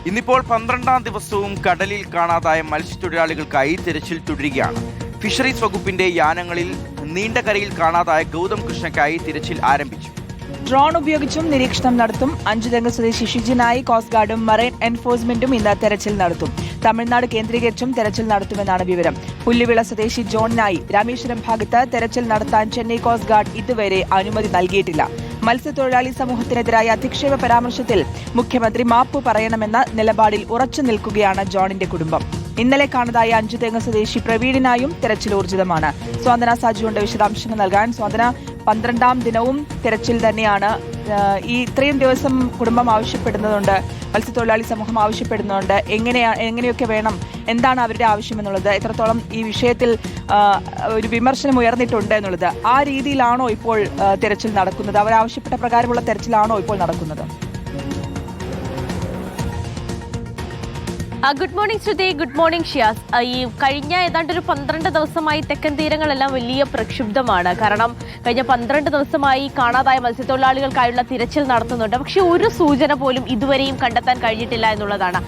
ഇന്നിപ്പോൾ 12ാം ദിവസവും കടലിൽ കാണാതായ മത്സ്യത്തൊഴിലാളികൾക്കായി തിരച്ചിൽ തുടരുകയാണ്. ഫിഷറീസ് വകുപ്പിന്റെ യാനങ്ങളിൽ നീണ്ടകരയിൽ കാണാതായ ഗൗതം കൃഷ്ണയ്ക്കായി തിരച്ചിൽ ആരംഭിച്ചു. ഡ്രോൺ ഉപയോഗിച്ചും നിരീക്ഷണം നടത്തും. 5 സ്വദേശി ഷിജിനായി കോസ്റ്റ് ഗാർഡും മറൈൻ എൻഫോഴ്സ്മെന്റും ഇന്ന് തെരച്ചിൽ നടത്തും. തമിഴ്നാട് കേന്ദ്രീകരിച്ചും തെരച്ചിൽ നടത്തുമെന്നാണ് വിവരം. പുല്ലുവിള സ്വദേശി ജോണിനായി രാമേശ്വരം ഭാഗത്ത് തെരച്ചിൽ നടത്താൻ ചെന്നൈ കോസ്റ്റ് ഗാർഡ് ഇതുവരെ അനുമതി നൽകിയിട്ടില്ല. മത്സ്യത്തൊഴിലാളി സമൂഹത്തിനെതിരായ അധിക്ഷേപ പരാമർശത്തിൽ മുഖ്യമന്ത്രി മാപ്പ് പറയണമെന്ന നിലപാടിൽ ഉറച്ചു നിൽക്കുകയാണ് ജോണിന്റെ കുടുംബം. ഇന്നലെ കാണാതായ 5 സ്വദേശി പ്രവീണിനായും തെരച്ചിൽ ഊർജിതമാണ്. സ്വാന്തന സാജുവിന്റെ വിശദാംശങ്ങൾ നൽകാൻ. സ്വാന്തന, 12ാം ദിനവും തെരച്ചിൽ തന്നെയാണ്. ഇത്രയും ദിവസം കുടുംബം ആവശ്യപ്പെടുന്നതുണ്ട്, മത്സ്യത്തൊഴിലാളി സമൂഹം ആവശ്യപ്പെടുന്നുണ്ട്. എങ്ങനെയൊക്കെ വേണം, എന്താണ് അവരുടെ ആവശ്യം എന്നുള്ളത്, എത്രത്തോളം ഈ വിഷയത്തിൽ ഒരു വിമർശനം ഉയർന്നിട്ടുണ്ട് എന്നുള്ളത്, ആ രീതിയിലാണോ ഇപ്പോൾ തെരച്ചിൽ നടക്കുന്നത്? അവരാവശ്യപ്പെട്ട പ്രകാരമുള്ള തെരച്ചിലാണോ ഇപ്പോൾ നടക്കുന്നത്? ഗുഡ് മോർണിംഗ് ശ്രുതി, ഗുഡ് മോർണിംഗ് ഷിയാസ്. ഈ കഴിഞ്ഞ ഏതാണ്ട് ഒരു 12 ദിവസമായി തെക്കൻ തീരങ്ങളെല്ലാം വലിയ പ്രക്ഷുബ്ധമാണ്. കാരണം കഴിഞ്ഞ 12 ദിവസമായി കാണാതായ മത്സ്യത്തൊഴിലാളികൾക്കായുള്ള തിരച്ചിൽ നടത്തുന്നുണ്ട്. പക്ഷെ ഒരു സൂചന പോലും ഇതുവരെയും കണ്ടെത്താൻ കഴിഞ്ഞിട്ടില്ല എന്നുള്ളതാണ്.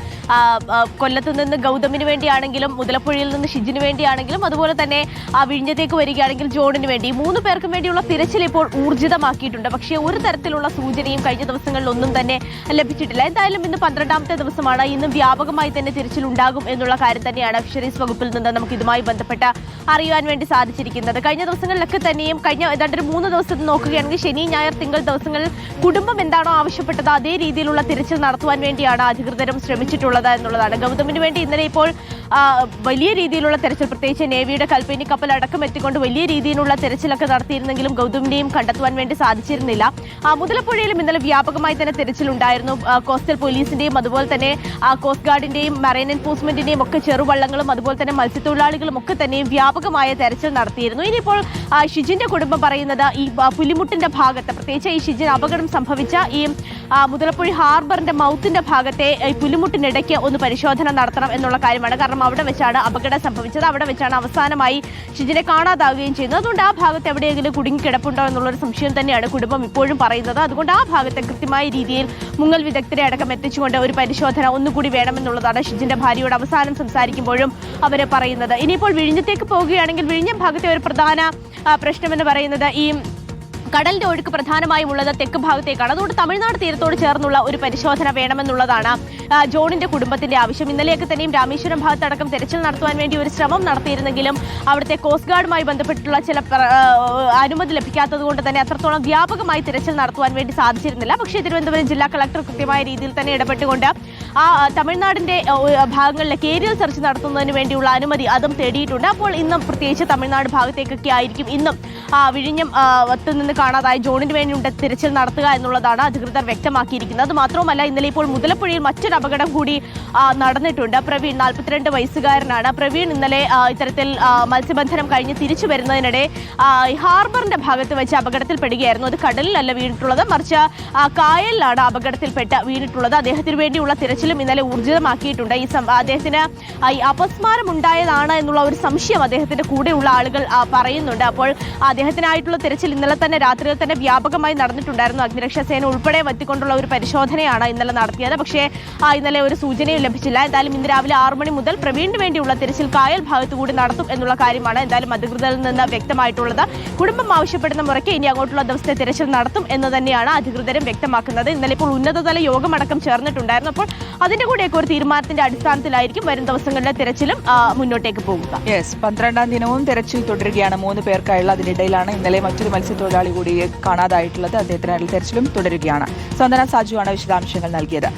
കൊല്ലത്ത് നിന്ന് ഗൗതമിന് വേണ്ടിയാണെങ്കിലും മുതലപ്പുഴയിൽ നിന്ന് ഷിജിന് വേണ്ടിയാണെങ്കിലും അതുപോലെ തന്നെ വിഴിഞ്ഞത്തേക്ക് വരികയാണെങ്കിൽ ജോണിന് വേണ്ടി 3 പേർക്കും വേണ്ടിയുള്ള തിരച്ചിൽ ഇപ്പോൾ ഊർജിതമാക്കിയിട്ടുണ്ട്. പക്ഷേ ഒരു തരത്തിലുള്ള സൂചനയും കഴിഞ്ഞ ദിവസങ്ങളിൽ ഒന്നും തന്നെ ലഭിച്ചിട്ടില്ല. എന്തായാലും ഇന്ന് 12ാമത്തെ ദിവസമാണ്. ഇന്ന് വ്യാപകമായി തന്നെ തിരച്ചിൽ ഉണ്ടാകും എന്നുള്ള കാര്യം തന്നെയാണ് ഫിഷറീസ് വകുപ്പിൽ നിന്ന് നമുക്ക് ഇതുമായി ബന്ധപ്പെട്ട് അറിയുവാൻ വേണ്ടി സാധിച്ചിരിക്കുന്നത്. കഴിഞ്ഞ ദിവസങ്ങളിലൊക്കെ തന്നെയും കഴിഞ്ഞ ഏതാണ്ട് 3 ദിവസം നോക്കുകയാണെങ്കിൽ ശനി, ഞായർ, തിങ്കൾ ദിവസങ്ങളിൽ കുടുംബം എന്താണോ ആവശ്യപ്പെട്ടത് അതേ രീതിയിലുള്ള തിരച്ചിൽ നടത്തുവാൻ വേണ്ടിയാണ് അധികൃതരും ശ്രമിച്ചിട്ടുള്ളത് എന്നുള്ളതാണ്. ഗൗതമിന് വേണ്ടി ഇന്നലെ ഇപ്പോൾ വലിയ രീതിയിലുള്ള തെരച്ചിൽ, പ്രത്യേകിച്ച് നേവിയുടെ കൽപ്പനി കപ്പൽ അടക്കം എത്തിക്കൊണ്ട് വലിയ രീതിയിലുള്ള തെരച്ചിലൊക്കെ നടത്തിയിരുന്നെങ്കിലും ഗൗതമിനെയും കണ്ടെത്തുവാൻ വേണ്ടി സാധിച്ചിരുന്നില്ല. മുതലപ്പുഴയിലും ഇന്നലെ വ്യാപകമായി തന്നെ തെരച്ചിലുണ്ടായിരുന്നു. കോസ്റ്റൽ പോലീസിന്റെയും അതുപോലെ തന്നെ കോസ്റ്റ് ഗാർഡിന്റെയും മറൈൻ എൻഫോഴ്സ്മെന്റിന്റെയും ഒക്കെ ചെറുവള്ളങ്ങളും അതുപോലെ തന്നെ മത്സ്യത്തൊഴിലാളികളും ഒക്കെ തന്നെയും വ്യാപകമായ തെരച്ചിൽ നടത്തിയിരുന്നു. ഇനിയിപ്പോൾ ഷിജിന്റെ കുടുംബം പറയുന്നത് ഈ പുലിമുട്ടിന്റെ ഭാഗത്ത്, പ്രത്യേകിച്ച് ഈ ഷിജിന് അപകടം സംഭവിച്ച ഈ മുതലപ്പുഴ ഹാർബറിന്റെ മൗത്തിന്റെ ഭാഗത്തെ ഈ പുലിമുട്ടിനിടയ്ക്ക് ഒന്ന് പരിശോധന നടത്തണം എന്നുള്ള കാര്യമാണ്. കാരണം അവിടെ വെച്ചാണ് അപകടം സംഭവിച്ചത്, അവിടെ വെച്ചാണ് അവസാനമായി ഷിജിനെ കാണാതാവുകയും ചെയ്യുന്നത്. അതുകൊണ്ട് ആ ഭാഗത്ത് എവിടെയെങ്കിലും കുടുങ്ങിക്കിടപ്പുണ്ടോ എന്നുള്ളൊരു സംശയം തന്നെയാണ് കുടുംബം ഇപ്പോഴും പറയുന്നത്. അതുകൊണ്ട് ആ ഭാഗത്തെ കൃത്യമായ രീതിയിൽ മുങ്ങൽ വിദഗ്ധരെ അടക്കം എത്തിച്ചുകൊണ്ട് ഒരു പരിശോധന ഒന്നുകൂടി വേണമെന്നുള്ളതാണ് ഷിജിന്റെ ഭാര്യയോട് അവസാനം സംസാരിക്കുമ്പോഴും അവർ പറയുന്നത്. ഇനിയിപ്പോൾ വിഴിഞ്ഞത്തേക്ക് പോവുകയാണെങ്കിൽ വിഴിഞ്ഞം ഭാഗത്തെ ഒരു പ്രധാന പ്രശ്നമെന്ന് പറയുന്നത് ഈ കടലിന്റെ ഒഴുക്ക് പ്രധാനമായും ഉള്ളത് തെക്ക് ഭാഗത്തേക്കാണ്. അതുകൊണ്ട് തമിഴ്നാട് തീരത്തോട് ചേർന്നുള്ള ഒരു പരിശോധന വേണമെന്നുള്ളതാണ് ജോണിന്റെ കുടുംബത്തിന്റെ ആവശ്യം. ഇന്നലെയൊക്കെ തന്നെയും രാമേശ്വരം ഭാഗത്തടക്കം തെരച്ചിൽ നടത്തുവാൻ വേണ്ടി ഒരു ശ്രമം നടത്തിയിരുന്നെങ്കിലും അവിടുത്തെ കോസ്റ്റ് ഗാർഡുമായി ബന്ധപ്പെട്ടുള്ള ചില അനുമതി ലഭിക്കാത്തത് കൊണ്ട് തന്നെ അത്രത്തോളം വ്യാപകമായി തെരച്ചിൽ നടത്തുവാൻ വേണ്ടി സാധിച്ചിരുന്നില്ല. പക്ഷേ തിരുവനന്തപുരം ജില്ലാ കളക്ടർ കൃത്യമായ രീതിയിൽ തന്നെ ഇടപെട്ടുകൊണ്ട് തമിഴ്നാടിന്റെ ഭാഗങ്ങളിലേക്ക് ഏരിയൽ സെർച്ച് നടത്തുന്നതിന് വേണ്ടിയുള്ള അനുമതി അതും തേടിയിട്ടുണ്ട്. അപ്പോൾ ഇന്നും പ്രത്യേകിച്ച് തമിഴ്നാട് ഭാഗത്തേക്കൊക്കെ ആയിരിക്കും ഇന്നും വിഴിഞ്ഞം നിന്ന് കാണാതായ ജോണിന് വേണ്ടിയുള്ള തിരച്ചിൽ നടത്തുക എന്നുള്ളതാണ് അധികൃതർ വ്യക്തമാക്കിയിരിക്കുന്നത്. അത് മാത്രവുമല്ല, ഇന്നലെ ഇപ്പോൾ മുതലപ്പുഴയിൽ മറ്റൊരു അപകടം കൂടി നടന്നിട്ടുണ്ട്. പ്രവീൺ, 42 വയസ്സുകാരനാണ്. പ്രവീൺ ഇന്നലെ ഇത്തരത്തിൽ മത്സ്യബന്ധനം കഴിഞ്ഞ് തിരിച്ചു വരുന്നതിനിടെ ഹാർബറിന്റെ ഭാഗത്ത് വെച്ച് അപകടത്തിൽപ്പെടുകയായിരുന്നു. അത് കടലിലല്ല വീണിട്ടുള്ളത്, മറിച്ച് കായലിലാണ് അപകടത്തിൽപ്പെട്ട് വീണിട്ടുള്ളത്. അദ്ദേഹത്തിന് വേണ്ടിയുള്ള തിരച്ചിലും ഇന്നലെ ഊർജിതമാക്കിയിട്ടുണ്ട്. അദ്ദേഹത്തിന് അപസ്മാരം ഉണ്ടായതാണ് എന്നുള്ള ഒരു സംശയം അദ്ദേഹത്തിന്റെ കൂടെയുള്ള ആളുകൾ പറയുന്നുണ്ട്. അപ്പോൾ അദ്ദേഹത്തിനായിട്ടുള്ള തിരച്ചിൽ ഇന്നലെ തന്നെ രാത്രിയിൽ തന്നെ വ്യാപകമായി നടന്നിട്ടുണ്ടായിരുന്നു. അഗ്നിരക്ഷാ സേന ഉൾപ്പെടെ എത്തിക്കൊണ്ടുള്ള ഒരു പരിശോധനയാണ് ഇന്നലെ നടത്തിയത്. പക്ഷേ ഇന്നലെ ഒരു സൂചനയും ലഭിച്ചില്ല. എന്തായാലും ഇന്ന് രാവിലെ 6 മണി മുതൽ പ്രവീണിന് വേണ്ടിയുള്ള തിരച്ചിൽ കായൽ ഭാഗത്തു കൂടി നടത്തും എന്നുള്ള കാര്യമാണ് എന്തായാലും അധികൃതരിൽ നിന്ന് വ്യക്തമായിട്ടുള്ളത്. കുടുംബം ആവശ്യപ്പെടുന്ന മുറയ്ക്ക് ഇനി അങ്ങോട്ടുള്ള ദിവസത്തെ തിരച്ചിൽ നടത്തും എന്ന് തന്നെയാണ് അധികൃതരും വ്യക്തമാക്കുന്നത്. ഇന്നലെ ഇപ്പോൾ ഉന്നതതല യോഗമടക്കം ചേർന്നിട്ടുണ്ടായിരുന്നു. അപ്പോൾ അതിന്റെ കൂടെയൊക്കെ ഒരു തീരുമാനത്തിന്റെ അടിസ്ഥാനത്തിലായിരിക്കും വരും ദിവസങ്ങളിലെ തിരച്ചിലും മുന്നോട്ടേക്ക് പോകുക. 12ാം ദിനവും തിരച്ചിൽ തുടരുകയാണ് 3 പേർക്കായുള്ള. അതിനിടയിലാണ് ഇന്നലെ മറ്റൊരു മത്സ്യത്തൊഴിലാളി കൂടി കാണാതായിട്ടുള്ളത്. അദ്ദേഹത്തിനായുള്ള തെരച്ചിലും തുടരുകയാണ്. സ്വന്തന സാജുവാണ് വിശദാംശങ്ങൾ നൽകിയത്.